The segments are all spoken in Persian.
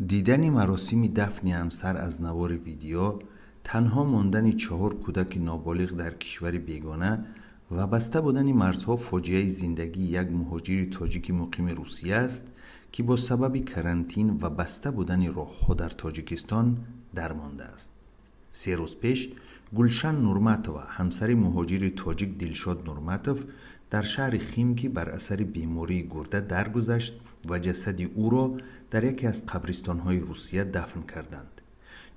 دیدن مراسم دفن همسر از نوار ویدیو، تنها ماندن 4 کودک نابالغ در کشور بیگانه و بسته بودن مرزها فاجعه زندگی یک مهاجر تاجیک مقیم روسیه است که با سبب کرانتین و بسته بودن راهها در تاجیکستان درمانده است. 3 روز پیش گلشن نورماتووا همسر مهاجر تاجیک دلشاد نورماتوف در شهر خیمکی بر اثر بیماری گرده درگذشت و جسد او را در یکی از قبرستان‌های روسیه دفن کردند.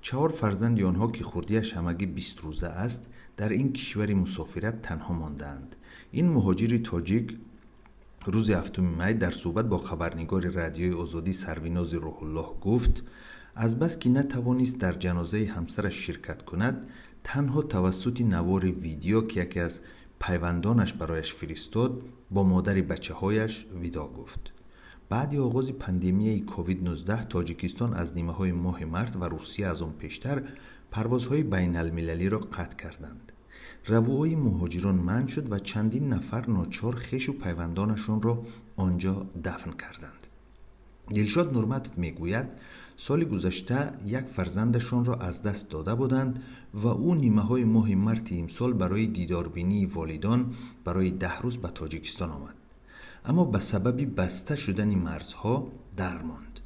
4 فرزند آنها که خردیش همگی 20 روزه است در این کشور مسافرت تنها ماندند. این مهاجر تاجیک روز 7 می در صحبت با خبرنگار رادیوی آزادی سرویناز روح الله گفت از بس که نتوانست در جنازه همسرش شرکت کند، تنها توسط نوار ویدیو که یکی از پیوندانش برایش فرستاد با مادر بچه‌هایش ودا گفت. بعد آغاز پاندمی کووید 19 تاجیکستان از نیمه های ماه مارس و روسیه از آن پیشتر پروازهای بین المللی را قطع کردند. روای مهاجران منع شد و چندین نفر ناچار خویش و پیوندانشان را آنجا دفن کردند. دلشاد نورماتوف میگوید سال گذشته یک فرزندشان را از دست داده بودند و او نیمه های ماه مارس امسال برای دیداربینی والدان برای 10 روز به تاجیکستان آمد، اما به سبب بسته شدن مرزها درماند.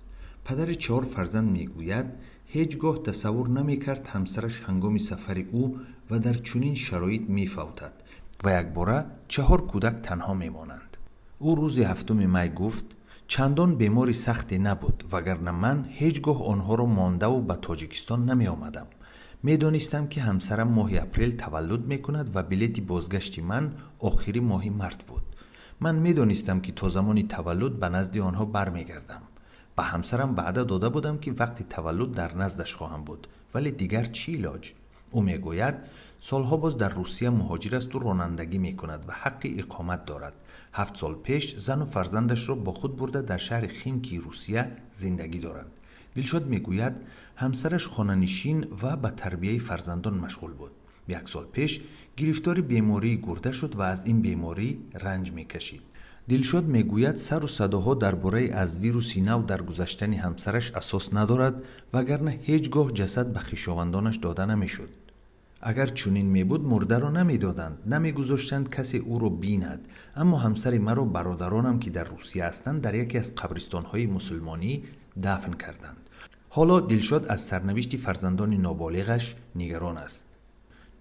پدر 4 فرزند میگوید هیچگاه تصور نمیکرد همسرش هنگام سفر او و در چنین شرایط میفوتد و یک باره 4 کودک تنها میمانند. او روز 7 می گفت چندان بیماری سختی نبود وگرنه من هیچگاه آنها را مانده و به تاجیکستان نمی آمدم. می دانستم که همسرم ماه اپریل تولد می کند و بلیت بازگشت من آخری ماه مارس بود. من می دانستم که تا زمان تولد به نزد آنها برمیگردم. به همسرم وعده داده بودم که وقتی تولد در نزدش خواهم بود، ولی دیگر چی علاج؟ او می گوید سالها باز در روسیه مهاجر است و رانندگی می کند و حق اقامت دارد. 7 سال پیش زن و فرزندش را با خود برده در شهر خیمکی روسیه زندگی دارند. دلشاد می گوید همسرش خانه‌نشین و به تربیه فرزندان مشغول بود. 1 سال پیش گرفتار بیماری گرده شد و از این بیماری رنج می کشید. دلشاد می گوید سر و صداها درباره از ویروس نو در گذشتن همسرش اساس ندارد وگرنه هیچگاه جسد به خویشاوندانش داده نمی شد. اگر چنین می بود مرده را نمی دادند، نمی گذاشتند کسی او را بیند. اما همسر مرا و برادرانم که در روسیه هستند در یکی از قبرستان‌های مسلمانی دفن کردند. حالا دلشاد از سرنوشت فرزندان نابالغش نگران است.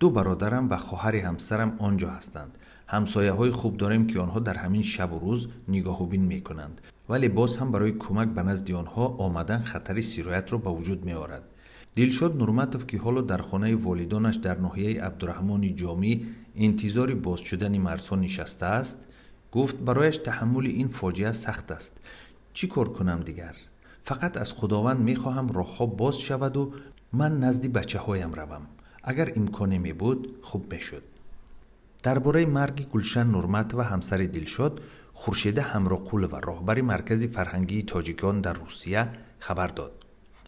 2 برادرم و خواهر همسرم آنجا هستند. همسایه‌های خوب داریم که آنها در همین شب و روز نگاه و بین می‌کنند، ولی باز هم برای کمک به نزد آنها آمدن خطر سرایت را به وجود می‌آورد. دلشاد نورماتوف که حالا در خانه والدانش در ناحیه عبدالرحمن جامی انتظار باز شدن مرزها نشسته است، گفت برایش تحمل این فاجعه سخت است. چی کار کنم دیگر؟ فقط از خداوند می‌خواهم راه‌ها باز شود و من نزد بچه‌هایم روم. اگر امکانی می بود خوب می شد. درباره مرگ گلشن نورماتووا همسر دلشاد، خورشید همراقول و راهبر مرکز فرهنگی تاجیکان در روسیه خبر داد.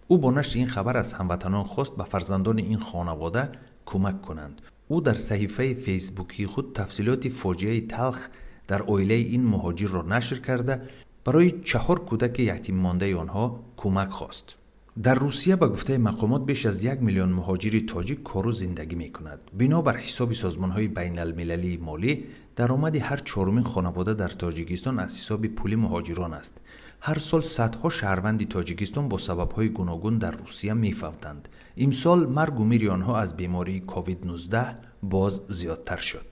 او با نشر این خبر از هموطنان خواست به فرزندان این خانواده کمک کنند. او در صحیفه فیسبوکی خود تفصیلات فاجعه تلخ در عائله این مهاجر را نشر کرده برای 4 کودک یتیم مانده آنها کمک خواست. در روسیه به گفته مقامات بیش از 1 میلیون مهاجر تاجیک کار و زندگی می کند. بنابر حساب سازمان‌های بین المللی مالی، درآمد هر 4مین خانواده در تاجیکستان از حساب پول مهاجران است. هر سال صدها شهروند تاجیکستان با سبب‌های گوناگون در روسیه می‌فوتند. امسال مرگ و میر آنها از بیماری کووید 19 باز زیادتر شد.